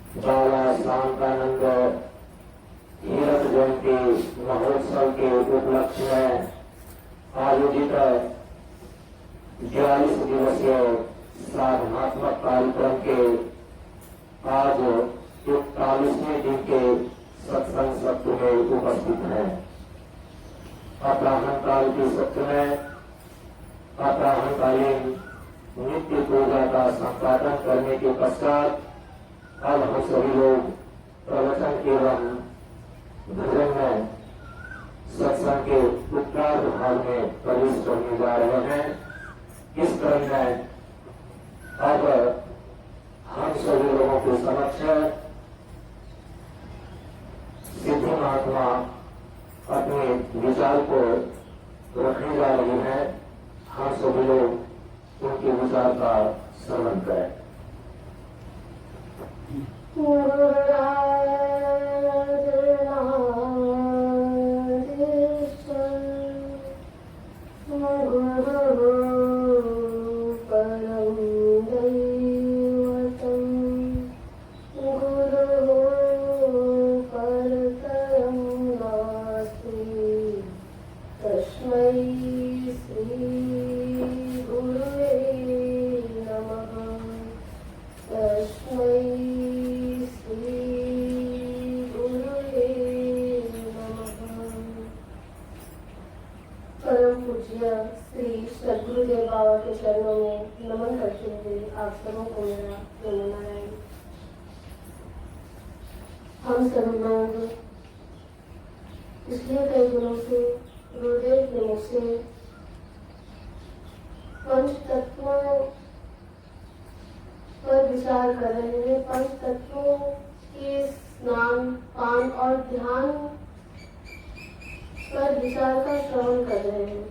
बाला शांतानंद हीरक जयंती महोत्सव के उपलक्ष्य में आयोजित 42 दिवसीय साधनात्मक कार्यक्रम के आज 41वें दिन के सत्संग सत्र में उपस्थित है। अपराह्न काल के सत्र में अपराह्नकालीन नित्य पूजा का संपादन करने के पश्चात अब हम सभी लोग प्रवचन एवं भजन में सत्संग के उत्तरार्ध भाग में प्रवेश करने जा रहे हैं। इस क्रम में अब हम सभी लोगों के समक्ष सिद्धि महात्मा अपने विचार को रखने जा रहे हैं। हम सभी लोग उनके विचार का श्रवण करें। हम सभी लोग पिछले कई दिनों से गुरुदेव के मुख से पंच तत्वों पर विचार कर रहे हैं। पंच तत्वों के स्नान पान और ध्यान पर विचार का श्रवण कर रहे हैं।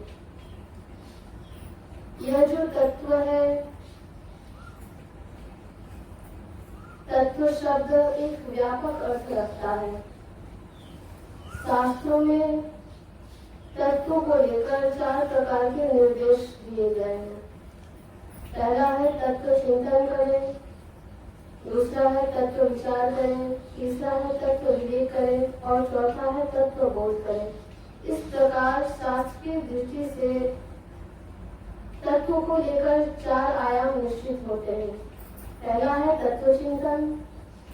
यह जो तत्व है, तत्व शब्द एक व्यापक अर्थ रखता है। शास्त्रों में तत्वों को लेकर 4 प्रकार के निर्देश दिए गए हैं। पहला है तत्व चिंतन करें, दूसरा है तत्व विचार करें, तीसरा है तत्व विवेक करें और चौथा है तत्व बोध करें। इस प्रकार शास्त्र की दृष्टि से तत्वों को लेकर 4 आयाम निश्चित होते हैं। पहला है तत्व चिंतन,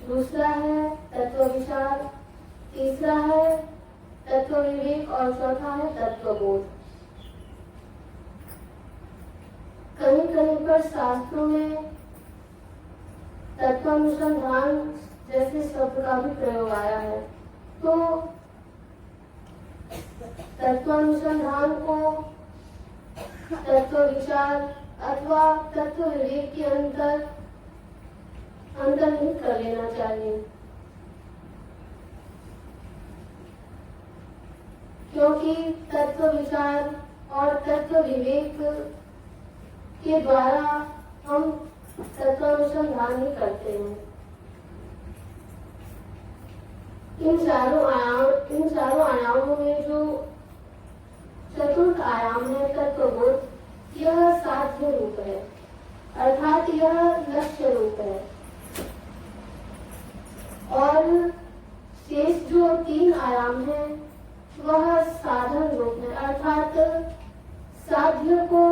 दूसरा है तत्व विचार, तीसरा है तत्व विवेक और चौथा है तत्व बोध। कहीं कहीं पर शास्त्रों में तत्वानुसंधान जैसे शब्द का भी प्रयोग आया है। तो तत्वानुसंधान को तत्व विचार अथवा तत्व विवेक के अंतर्निहित कर लेना चाहिए, क्योंकि तत्व विचार और तत्व विवेक के द्वारा हम तत्वानुसंधान ही करते हैं। इन चारों आयामों में जो चतुर्थ आयाम है तत्वबोध, यह साध्य रूप है, अर्थात यह लक्ष्य रूप है। और शेष जो 3 आयाम है वह साधन रूप है, अर्थात साध्य को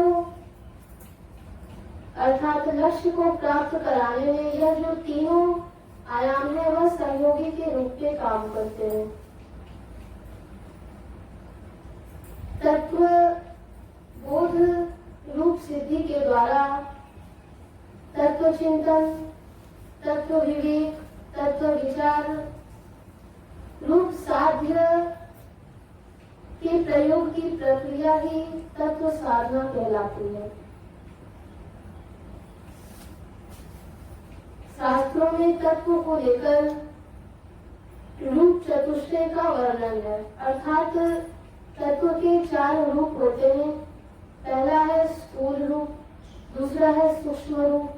अर्थात लक्ष्य को प्राप्त कराने में यह जो तीनों आयाम है वह सहयोगी के रूप में काम करते हैं। तत्व बोध रूप सिद्धि के द्वारा तत्व चिंतन, तत्व विवेक, तत्व विचार रूप साध्य के प्रयोग की प्रक्रिया ही तत्व साधना कहलाती है। शास्त्रों में तत्व को लेकर रूप चतुष्टय का वर्णन है, अर्थात तत्व के 4 रूप होते हैं। पहला है स्थूल रूप, दूसरा है सूक्ष्म रूप,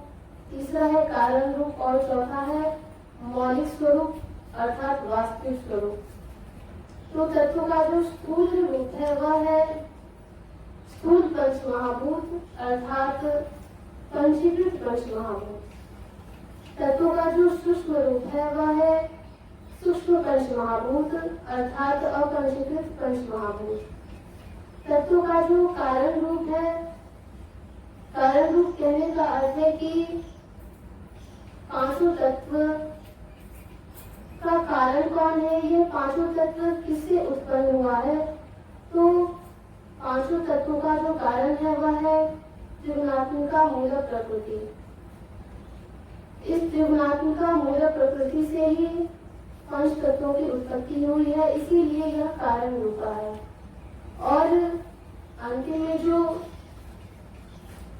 तीसरा है कारण रूप और चौथा है मौलिक स्वरूप अर्थात वास्तविक स्वरूप। तो तत्व का जो स्थूल रूप है वह है स्थूल पंच महाभूत अर्थात पंचीकृत पंच महाभूत। तत्वों का जो सूक्ष्म रूप है वह है सूक्ष्म पंच महाभूत अर्थात अपंचीकृत पंच महाभूत। तत्वों का जो कारण रूप है, कारण रूप कहने का अर्थ है कि पांचों तत्व का कारण कौन है, ये पांचों तत्व किससे उत्पन्न हुआ है। तो पांचों तत्वों का जो कारण है वह है त्रिगुणात्मिका मूल प्रकृति। इस त्रिगुणात्मिका मूल प्रकृति से ही पंच तत्वों की उत्पत्ति हुई है, इसीलिए यह कारण रूपा है। और अंतिम में जो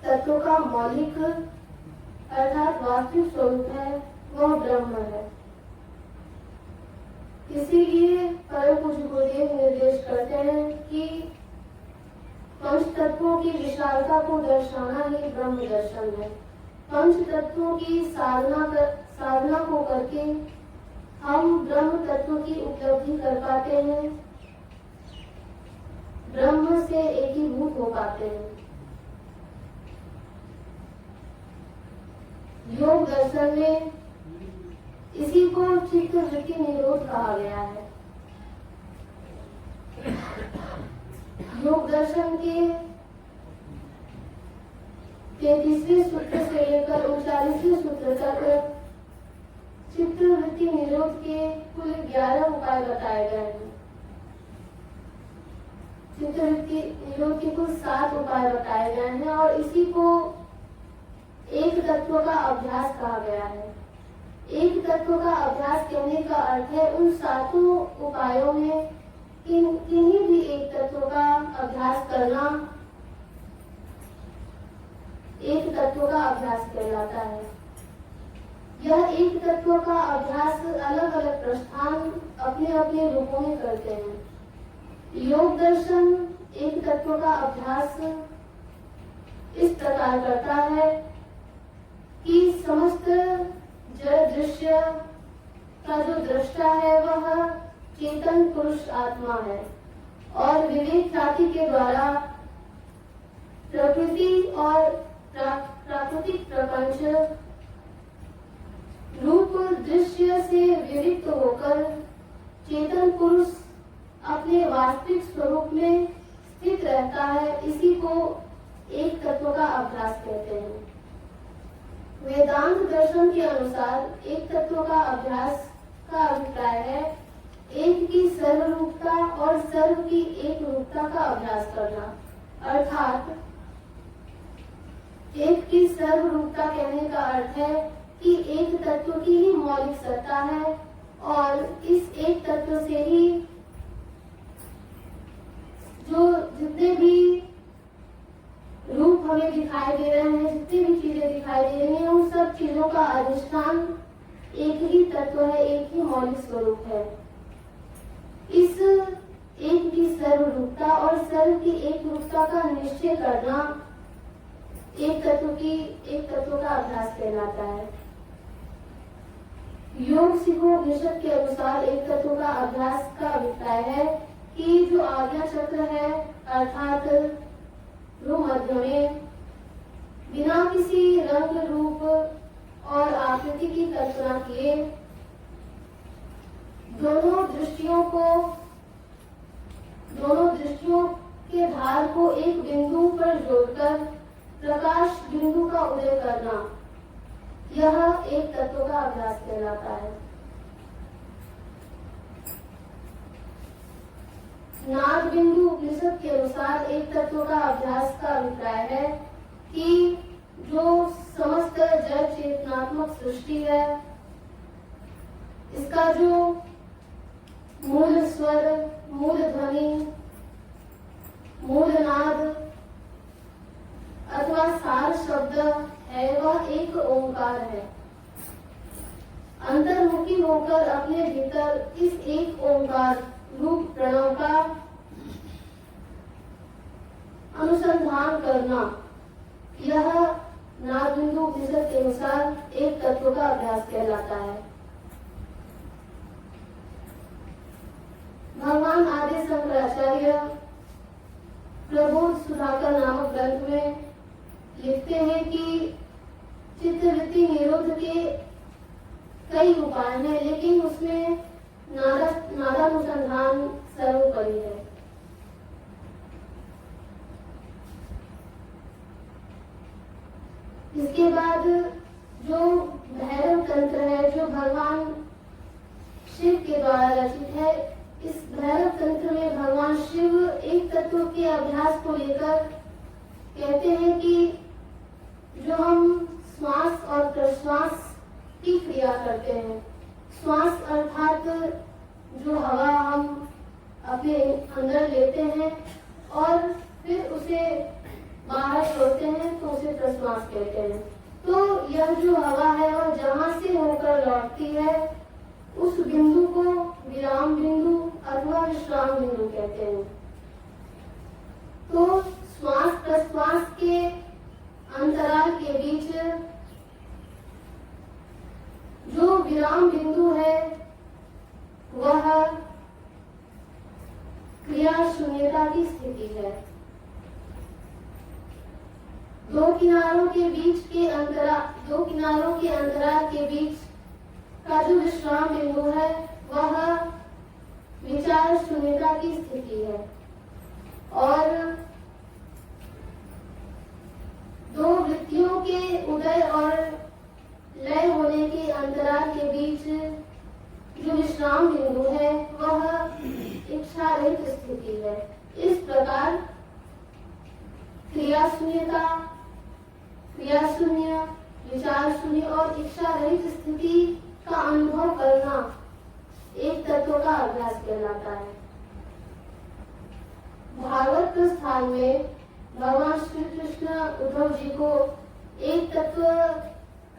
तत्वों का मौलिक अर्थात वास्तविक स्वरूप है वह ब्रह्म है। इसीलिए परम पूज्य गुरुदेव निर्देश करते हैं कि पंच तत्वों की विशालता को दर्शाना ही ब्रह्म दर्शन है। पंच तत्वों की साधना को करके हम ब्रह्म तत्व की उपलब्धि कर पाते हैं, ब्रह्म से एकीभूत हो पाते हैं। योग दर्शन में इसी को चित्त वृत्ति निरोध कहा गया है। योग दर्शन के 33वें सूत्र से लेकर 39वें सूत्र तक चित्त वृत्ति निरोध के कुल 11 उपाय बताए गए हैं। चित्त वृत्ति निरोध के कुल 7 उपाय बताए गए हैं और इसी को एक तत्व का अभ्यास कहा गया है। एक तत्व का अभ्यास कहने का अर्थ है उन 7 उपायों में किन्हीं भी एक तत्व का अभ्यास करना एक तत्व का अभ्यास कहलाता है। यह एक तत्व का अभ्यास अलग अलग प्रस्थान अपने अपने रूपों में करते हैं। योग दर्शन एक तत्व का अभ्यास इस प्रकार करता है कि समस्त जड़ दृश्य का जो दृष्टा है वह चेतन पुरुष आत्मा है और विवेक ख्याति के द्वारा प्रकृति और प्राकृतिक प्रपंच रूप दृश्य से विविक्त होकर चेतन पुरुष अपने वास्तविक स्वरूप में स्थित रहता है। इसी को एक तत्व का अभ्यास कहते हैं। वेदांत दर्शन के अनुसार एक तत्व का अभ्यास का अभिप्राय है एक की सर्वरूपता और सर्व की एक रूपता का अभ्यास करना। अर्थात एक की सर्वरूपता कहने का अर्थ है कि एक तत्व की ही मौलिक सत्ता है और इस एक तत्व से ही जो जितने भी रूप हमें दिखाई दे रहे हैं, जितनी भी चीजें दिखाई दे रही हैं, उन सब चीजों का अधिष्ठान एक ही तत्व है, एक ही मौलिक स्वरूप है। इस एक की सर्वरूपता और सर्व की एक रूपता का निश्चय करना एक तत्व का अभ्यास कहलाता है। योग सिखोपनिषद के अनुसार एक तत्व का अभ्यास का अभिप्राय है कि जो आज्ञा चक्र है अर्थात मध्य में बिना किसी रंग रूप और आकृति की कल्पना किए दोनों दृष्टियों के धार को एक बिंदु पर जोड़कर प्रकाश बिंदु का उदय करना, यह एक तत्व का अभ्यास कहलाता है। नाद बिंदु उपनिषद के अनुसार एक तत्व का अभ्यास का अभिप्राय है कि जो समस्त जड़ चेतनात्मक सृष्टि है, इसका जो मूल स्वर, मूल ध्वनि, मूल नाद अथवा सार शब्द है वह एक ओंकार है। अंतर्मुखी होकर अपने भीतर इस एक ओंकार रूप प्रणव का अनुसंधान करना, यह नाद बिंदु उपनिषद के अनुसार एक तत्व का अभ्यास कहलाता है। भगवान आदि शंकराचार्य प्रबोध सुधाकर नामक ग्रंथ में लिखते हैं कि चित्तवृत्ति निरोध के कई उपाय हैं, लेकिन उसमें नादानुसंधान सर्वोपरि है। इसके बाद जो भैरव तंत्र है, जो भगवान शिव के द्वारा रचित है, इस भैरव तंत्र में भगवान शिव एक तत्व के अभ्यास को लेकर कहते हैं कि जो हम श्वास और प्रश्वास की क्रिया करते हैं, श्वास अर्थात जो हवा हम अपने अंदर लेते हैं और फिर उसे बाहर छोड़ते हैं तो उसे प्रश्वास कहते हैं। तो यह जो हवा है और जहां से होकर लौटती है उस बिंदु को विराम बिंदु अथवा विश्राम बिंदु कहते हैं। तो श्वास प्रश्वास के अंतराल के बीच जो विराम बिंदु है वह क्रिया शून्यता की स्थिति है। दो किनारों के अंतराल के बीच का जो विश्राम बिंदु है वह विचार शून्यता की स्थिति है। और दो वृत्तियों के उदय और लय होने के अंतराल के बीच जो विश्राम बिंदु है वह इच्छा रहित स्थिति है। इस प्रकार क्रिया शून्यता, क्रिया शून्य, विचार शून्य और इच्छा रहित स्थिति का अनुभव करना एक तत्व का अभ्यास कहलाता है। भागवत प्रस्थान में भगवान श्री कृष्ण उद्धव जी को एक तत्व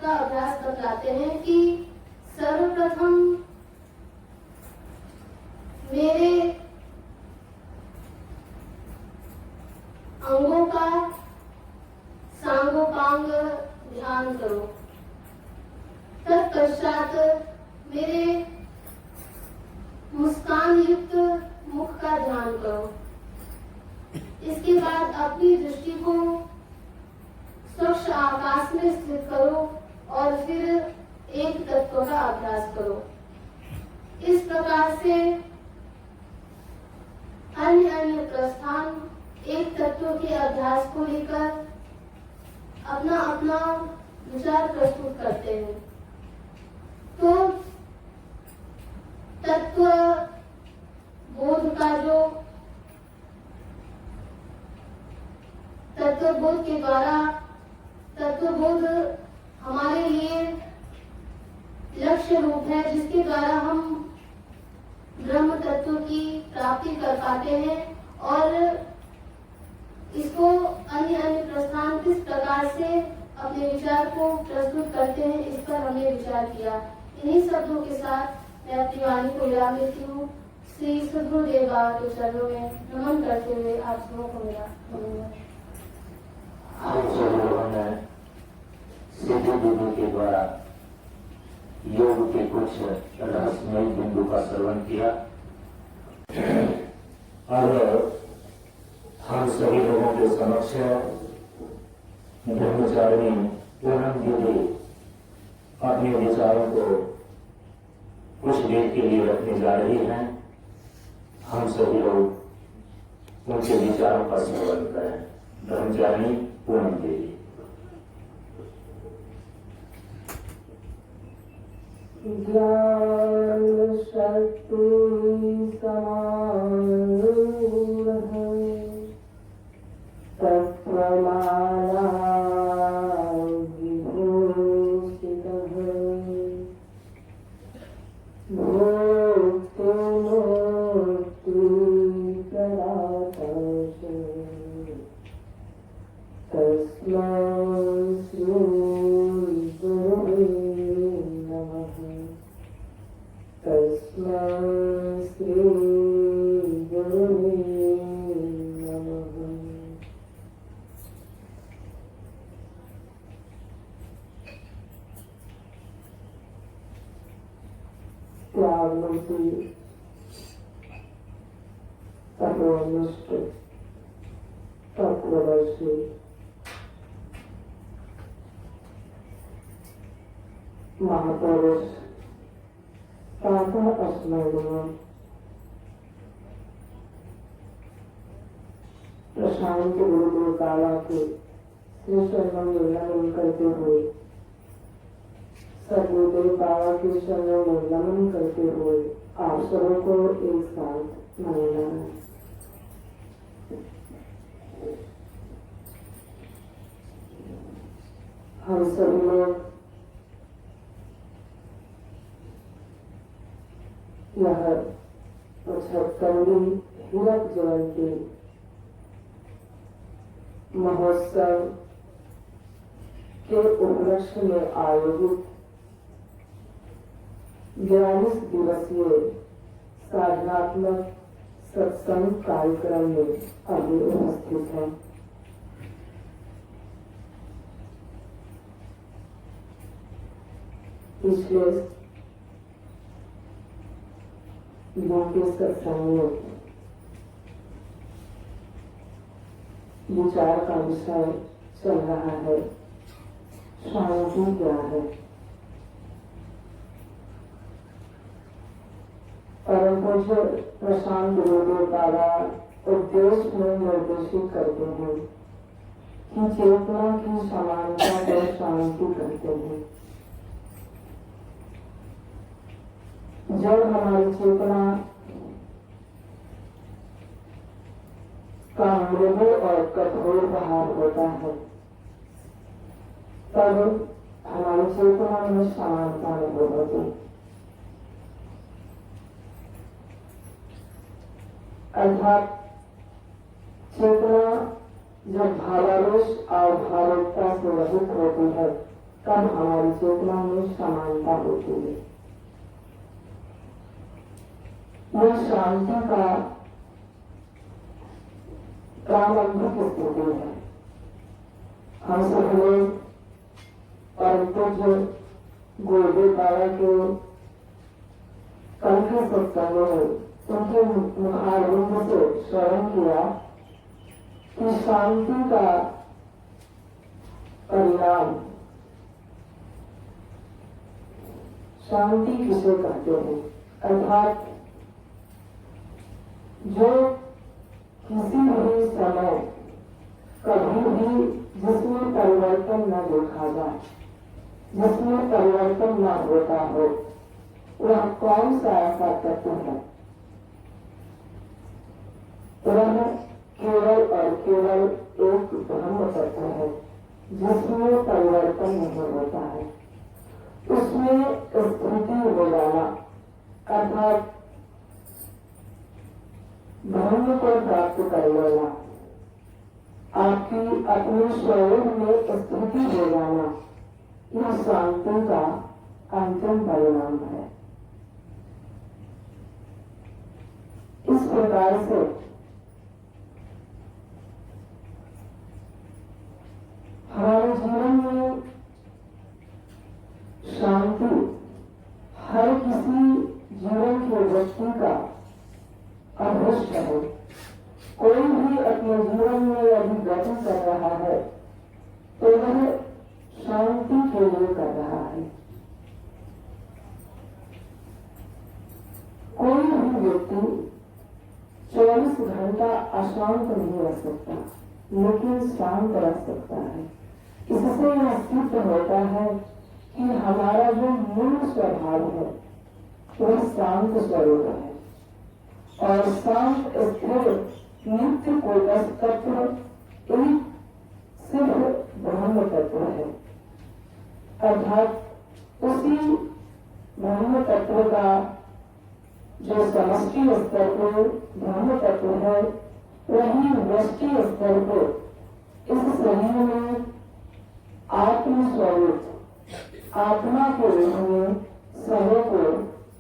का अभ्यास बतलाते हैं कि सर्वप्रथम मेरे अंगों का सांगोपांग ध्यान करो, तत्पश्चात मेरे मुस्कान युक्त मुख का ध्यान करो। इसके बाद अपनी दृष्टि को स्वच्छ आकाश में स्थित करो और फिर एक तत्व का अभ्यास करो। इस प्रकार से अन्य अन्य प्रस्थान एक तत्व के अभ्यास को लेकर अपना अपना विचार प्रस्तुत करते हैं। तो तत्व बोध का जो तत्वबोध के द्वारा तत्वबोध हमारे लिए लक्ष्य रूप है, जिसके द्वारा हम ब्रह्म तत्व की प्राप्ति कर पाते हैं। और इसको अन्य अन्य प्रस्थान किस प्रकार से अपने विचार को प्रस्तुत करते हैं, इस पर हमने विचार किया। इन्हीं शब्दों के साथ मैं अपनी वाणी को विराम देती हूँ। श्री सद्गुरुदेव बाबा के चरणों में नमन करते हुए आप सबों को मेरा धन्यवाद। हम सब लोगों ने सिद्धि दीदी के द्वारा योग के कुछ रहस्यमय बिंदु का श्रवण किया। अब हम सभी लोगों के समक्ष ब्रह्मचारिणी पूनम दीदी अपने विचारों को कुछ देर के लिए रखने जा रही हैं। हम सभी लोग उनके विचारों का श्रवण करें। ब्रह्मचारिणी पूनम देवी। ज्ञान शक्ति समारूढ़ तत्वमाला विभूषितः तत्वनिष्ठ तत्वदर्शी महापुरुष प्रातः स्मरणीय प्रशांत गुरुदेव बाबा के श्री चरणों में नमन करते हुए सदगुरुदेव बाबा के चरणों में नमन करते हुए आप सबों को एक साथ नमन। हम सभी लोग यह 75वीं हीरक जयंती महोत्सव के उपलक्ष्य में आयोजित 42 दिवसीय साधनात्मक सत्संग कार्यक्रम में अभी उपस्थित है। पिछले दिन के सत्संग में विचार का विषय चल रहा है शांति क्या है। परम पूज्य प्रशांत गुरुदेव बाबा उद्देश्य में निर्देशित करते हैं कि चेतना की समानता को शांति कहते हैं। जब हमारी चेतना का मृदु और कठोर भाव होता है तब हमारी चेतना में समानता नहीं होती। अर्थात चेतना जब भावावेश और भावुकता से रहित होती है तब हमारी चेतना में समानता होती है। यह शांति का प्रारंभिक स्थिति है। हम सब लोग परम पूज्य गुरुदेव बाबा के कंठ सत्संग में उनके मुखारविंद से श्रवण किया कि शांति का परिणाम शांति किसे कहते हैं। अर्थात जो किसी भी समय कभी भी जिसमें परिवर्तन न देखा जाए, जिसमें परिवर्तन न होता हो, वह कौन सा ऐसा तत्व है। वह केवल और केवल एक ब्रह्म तत्व है जिसमें परिवर्तन नहीं होता है। उसमें स्थिति हो जाना अर्थात ब्रह्म को प्राप्त कर लेना, आपकी अपने स्वयं में स्थिति हो जाना, यह शांति का अंतिम परिणाम है। इस प्रकार से हमारे जीवन में शांति हर किसी जीवन के व्यक्ति का अभीष्ट है। कोई भी अपने जीवन में यदि गति कर रहा है तो वह शांति के लिए कर रहा है। कोई भी व्यक्ति 24 घंटा अशांत नहीं रह सकता लेकिन शांत रह सकता है। इससे यह सिद्ध होता है कि हमारा जो मूल स्वभाव है वह शांत स्वरूप है और शांत स्थिर नित्य कोटस्थ तत्व एक सिर्फ ब्रह्म तत्व है। अर्थात उसी ब्रह्म तत्व का जो समष्टि स्तर पर ब्रह्म तत्व है वही वृष्टि स्तर पर इस शरीर में आत्म स्वरूप आत्मा के रूप में सभी को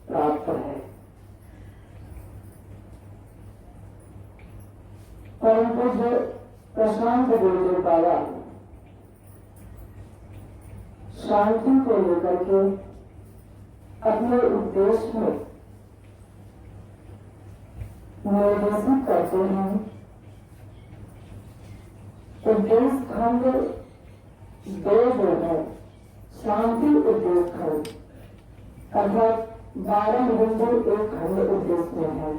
प्राप्त है। परम पूज्य प्रशांत गुरुदेव बाबा शांति को लेकर के अपने उद्देश्य में निर्देशित करते हैं। उद्देश्य खंड 2 जो है शांति उद्देश्य खंड अर्थात 12 बिंदु एक खंड उपदेश में है।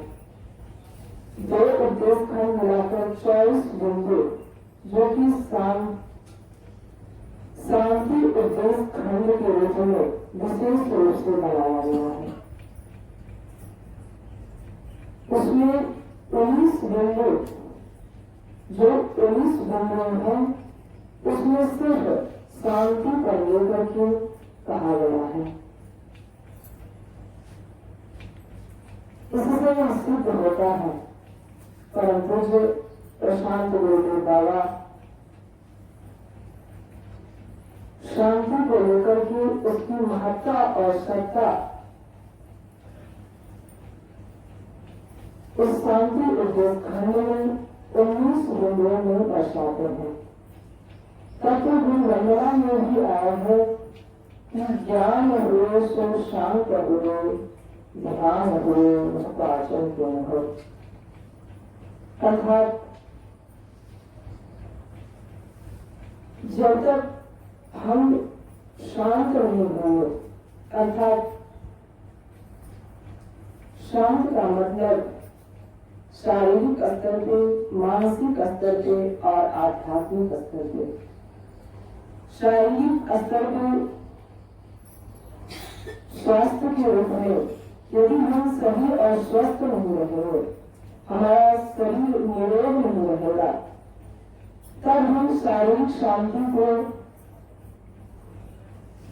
2 उपदेश खंड मिलाकर 24 बिंदु जो कि शांति उपदेश खंड के रूप में विशेष रूप से बनाया गया है। उसमें 19 बिंदु जो 19 बिंदु है उसमें सिर्फ शांति पर लेकर के कहा गया है। इससे यह सिद्ध होता है परम पूज्य प्रशांत गुरुदेव बाबा शांति को लेकर के उसकी महत्ता और सत्ता इस शांति उद्योग खंड में 19 बिंदुओं में दर्शाते हैं। तत्व गुण वंदना में भी आया है कि ज्ञान हुए सो शांत हुए, ध्यान हुए पाचन पूर्ण हो। अर्थात जब तक हम शांत नहीं हुए, अर्थात शांत का मतलब शारीरिक स्तर पे, मानसिक स्तर पे और आध्यात्मिक स्तर पे। शारीरिक स्तर पे स्वास्थ्य के रूप में यदि हम सही और स्वस्थ नहीं रहेंगे, हमारा शरीर निरोग नहीं रहेगा, तब हम शारीरिक शांति को,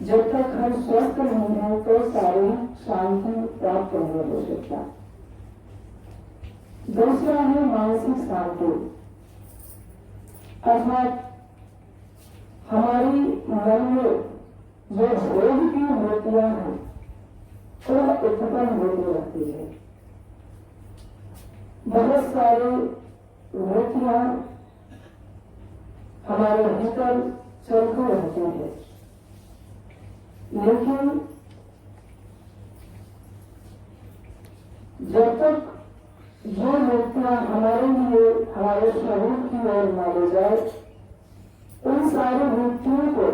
जब तक हम स्वस्थ नहीं हैं तो शारीरिक शांति प्राप्त नहीं हो सकता। दूसरा है मानसिक शांति, अर्थात हमारी मन में जो भोग की वृत्तियां हैं वह उत्पन्न होती रहती है। बहुत सारी वृत्तियां हमारे भीतर चलती रहती है, लेकिन जब तक जो वृत्तियां हमारे लिए हमारे स्वरूप की ओर मानी जाए, उन सारी वृत्तियों को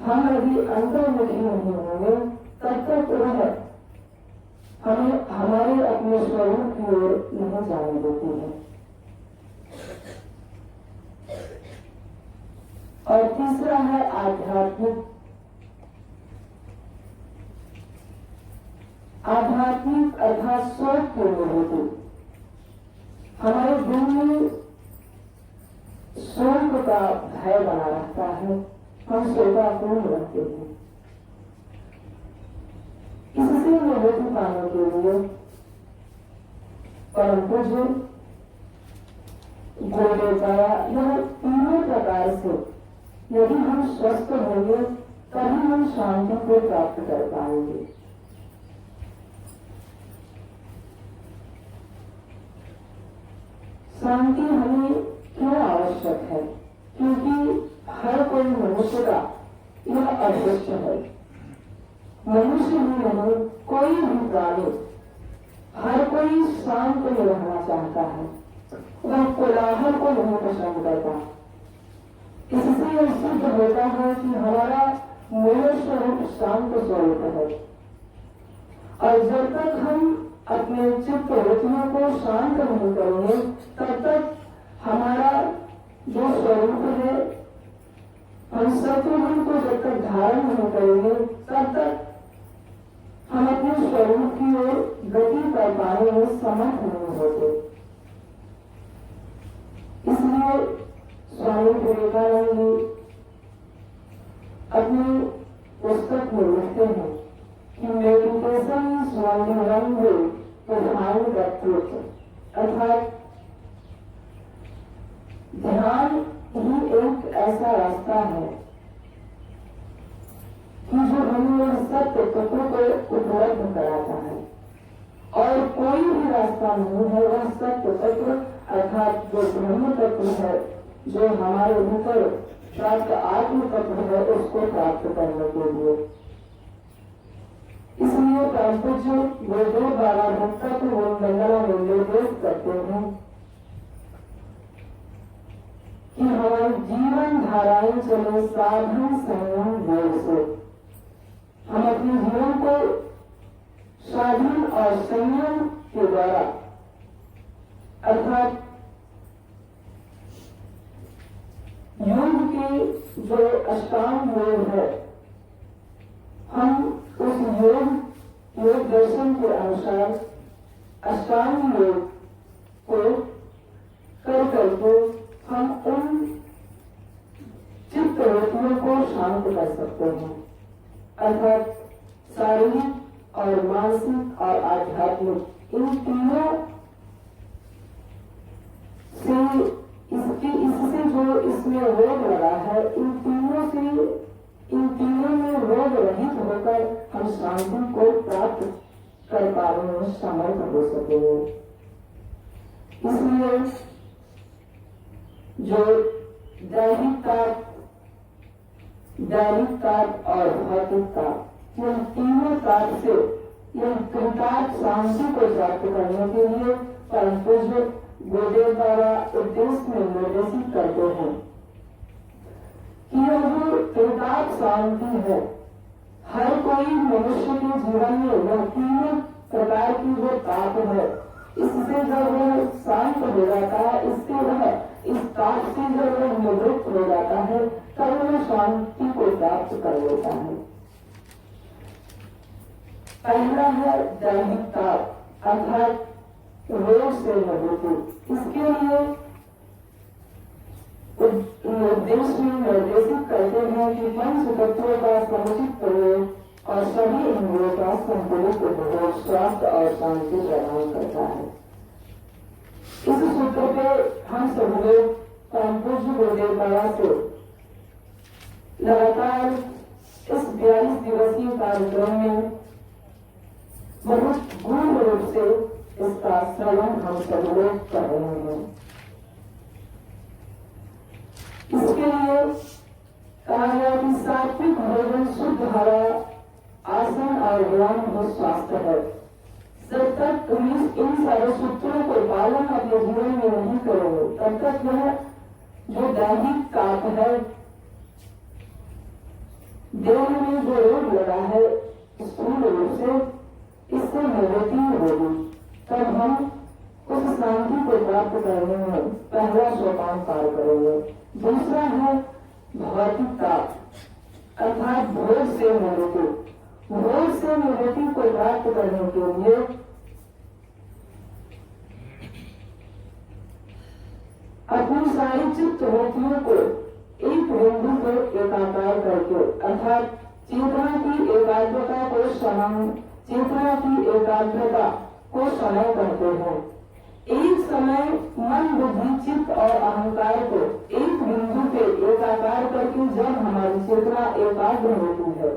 हम यदि अंतर्मुखी नहीं होंगे, तब तक वह हमें हमारे अपने स्वरूप की ओर नहीं जाने देती है। और तीसरा है आध्यात्मिक। आध्यात्मिक अर्थात स्वर्ग की अनुभूति। हमारे दिल में स्वर्ग का भय बना रहता है, हम शोकापूर्ण रहते हैं। इससे अनुभूति पाने के लिए परम पूज्य गुरुदेव द्वारा यह तीनों प्रकार से यदि हम स्वस्थ होंगे तभी हम शांति को प्राप्त कर पाएंगे। शांति हमें क्यों आवश्यक है? क्योंकि हर कोई मनुष्य का यह अदृष्ट है। मनुष्य ही नहीं, कोई भी प्राणी, हर कोई शांत में रहना चाहता है, वह कोलाहल को नहीं पसंद करता। इससे यह सिद्ध होता है कि हमारा मूल स्वरूप शांत स्वरूप है। और जब तक हम अपने चित्त वृत्तियों को शांत नहीं करेंगे, तब तक हमारा जो स्वरूप है, हम सत्वगुण को जब तक धारण नहीं करेंगे, तब तक हम अपने स्वरूप की ओर गति कर पाने में समर्थ नहीं होते। इसलिए स्वामी विवेकानंद जी अपनी पुस्तक में लिखते हैं कि meditation is only one way to find the truth, अर्थात ध्यान ही एक ऐसा रास्ता है कि जो हमें सत्य तत्व को उपलब्ध कराता है, और कोई भी रास्ता नहीं है वह सत्य तत्व अर्थात जो ब्रह्म तत्व है, जो हमारे भीतर प्राप्त आत्म तत्व है, उसको प्राप्त करने के लिए। इसलिए परम पूज्य गुरुदेव बाबा भक्तत्व वंदना में निर्देश करते हैं कि हमारी जीवन धाराएं चले साधन संयम योग से। हम अपने जीवन को साधन और संयम के द्वारा अर्थात योग के जो अष्टांग योग है, हम उस योग दर्शन के अनुसार अष्टांग योग को कर करके हम उन चित्त वृत्तियों को शांत कर सकते हैं। अर्थात शारीरिक और मानसिक और आध्यात्मिक इन तीनों से इससे जो इसमें रोग लगा है, इन तीनों में रोग रहित होकर हम शांति को प्राप्त कर पाने में समर्थ हो सकेंगे। इसलिए जो दैहिक कार्य और भौतिक कार्य, इन तीनों कार्य से यह कृतार्थ शांति को प्राप्त करने के लिए परम पूज्य गुरुदेव बाबा उद्देश्य में निर्देशित करते हैं कि यह जो कृतार्थ शांति है, हर कोई मनुष्य के जीवन में यह तीनों प्रकार की जो ताप है, इससे जब वह शांत हो जाता है, इससे वह इस ताप से जब वह निवृत्त हो जाता है, तब वह शांति को प्राप्त कर लेता है। पहला है दैहिक ताप अर्थात रोग से निवृत्ति। इसके लिए निर्देश में निर्देशित करते हैं कि पंच तत्वों का समुचित प्रयोग और सभी इंद्रियों का संतुलित उपयोग स्वास्थ्य और शांति प्रदान करता है। इस सूत्र पे हम सभी लोग परम पूज्य गुरुदेव बाबा से लगातार इस 42 दिवसीय कार्यक्रम में बहुत गूढ़ रूप से इसका श्रवण हम सब लोग कर रहे हैं। इसके लिए कहा गया कि सात्विक भोजन, शुद्ध हवा, आसन और व्यायाम ही स्वास्थ्य है। जब तक तुम इन सारे सूत्रों को पालन अपने जीवन में नहीं करोगे, तब तक यह जो दैहिक ताप है, देह में जो रोग लगा है, स्थूल रूप से इससे निवृत्ति होगी। तब हम उस शांति को प्राप्त करने में पहला सोपान पार करेंगे। दूसरा है भौतिक ताप अर्थात भोग से निवृत्ति। भोग से निवृत्ति को प्राप्त करने के लिए अपनी सारी चित्त वृत्तियों को एक बिंदु पर एकाकार करके अर्थात चेतना की एकाग्रता को चेतना की एकाग्रता को समय करते हैं। एक समय मन, बुद्धि, चित्त और अहंकार को एक बिंदु पे एकाकार करके जब हमारी चेतना एकाग्र होती है,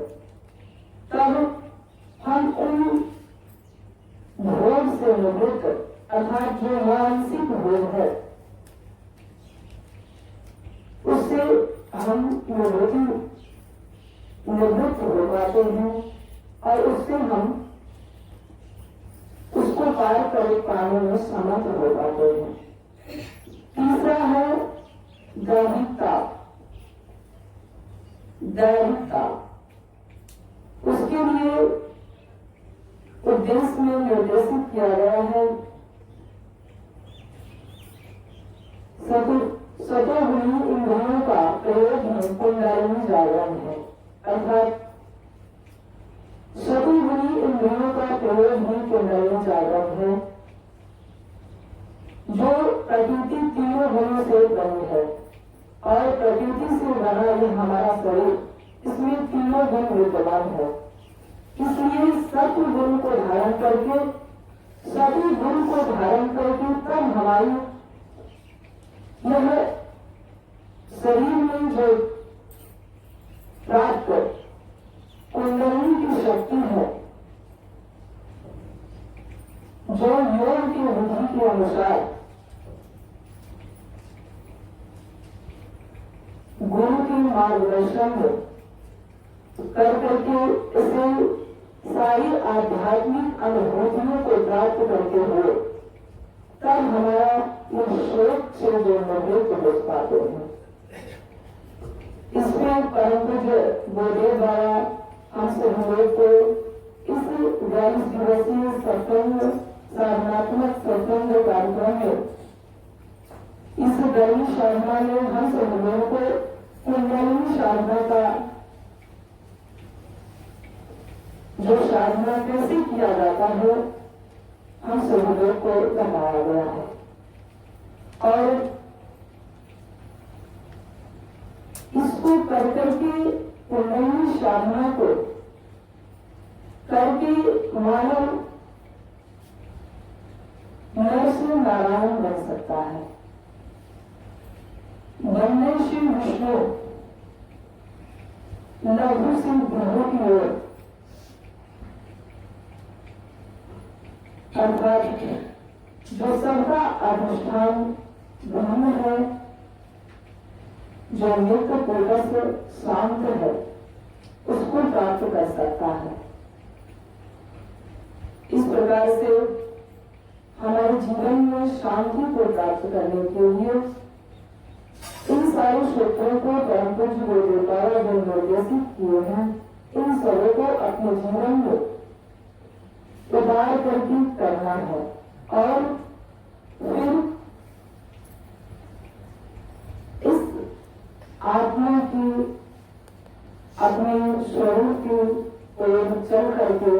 तब हम उन भोग से निवृत्त अर्थात जो मानसिक भोग है, उससे हम निवृत्त हो पाते हैं और उससे हम उसको पार कर पाने में समर्थ हो पाते हैं। तीसरा है दैहिकता। उसके लिए उद्देश्य में निर्देशित किया गया है सतोगुणी इंद्रियों का प्रयोग ही कुंडलिनी जागरण है। अर्थात सतोगुणी इंद्रियों का प्रयोग ही कुंडलिनी जागरण है, जो प्रकृति तीनों गुणों से बनी है और प्रकृति से बना ये हमारा शरीर, इसमें तीनों गुण विद्यमान है। इसलिए सत्व गुण को धारण करके तब हमारी यह शरीर में जो प्राप्त कुंडलिनी की शक्ति है, जो योग की विधि के अनुसार गुरु के मार्गदर्शन में कर करके इसे सारी आध्यात्मिक अनुभूतियों को प्राप्त करते हुए तब हमारा इस शोक से जो निवृत्त हो पाते हैं। इसमें परम पूज्य गुरुदेव बाबा हम सभी लोग को इस 42 दिवसीय सत्संग साधनात्मक सत्संग कार्यक्रम में इस गर्मी साधना में हम सभी लोगों को कुंडलिनी साधना का जो साधना कैसे किया जाता है हम सभी लोग को बताया गया है और इसको कर करके कुंडलिनी साधना को करके मानव नर से नारायण बन सकता है, बनने से विष्णु, लघु से ग्रहों की ओर अर्थात जो सबका अधिष्ठान ब्रह्म है, जो नित्य पूर्वक शांत है, उसको प्राप्त कर सकता है। इस प्रकार से हमारे जीवन में शांति को प्राप्त करने के लिए इन सारे सूत्रों को परम पूज्य गुरुदेव द्वारा जो निर्देशित किए हैं, इन सबों को अपने जीवन में उतार करके करना है और फिर इस आत्मा की अपने स्वरूप की ओर चल करके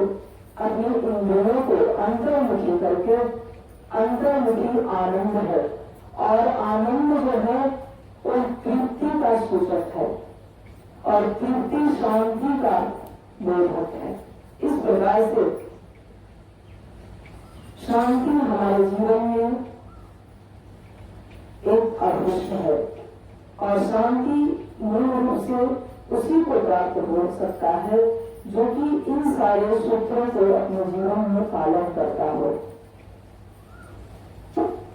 अपने इंद्रियों को अंतर्मुखी करके, अंतर्मुखी आनंद है और आनंद जो है वह तृप्ति का सूचक है और तृप्ति शांति का बोधक है। इस प्रकार से शांति हमारे जीवन में एक अदृश्य है और शांति मूल रूप से उसी को प्राप्त हो सकता है जो कि इन सारे सूत्रों को अपने जीवन में पालन करता हो।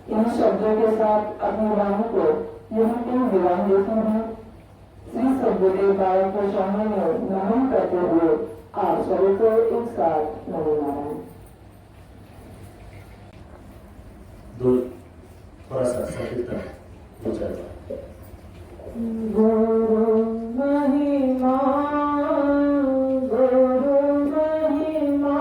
इन शब्दों के साथ अपनी वाणी को यहीं पर विराम देते हैं। श्री सद्गुरुदेव बाबा के सामने में नमन करते हुए आप सभी को एक साथ नमो नारायण। थोड़ा सा संकीर्तन हो जाएगा। गुरु महिमा महिमा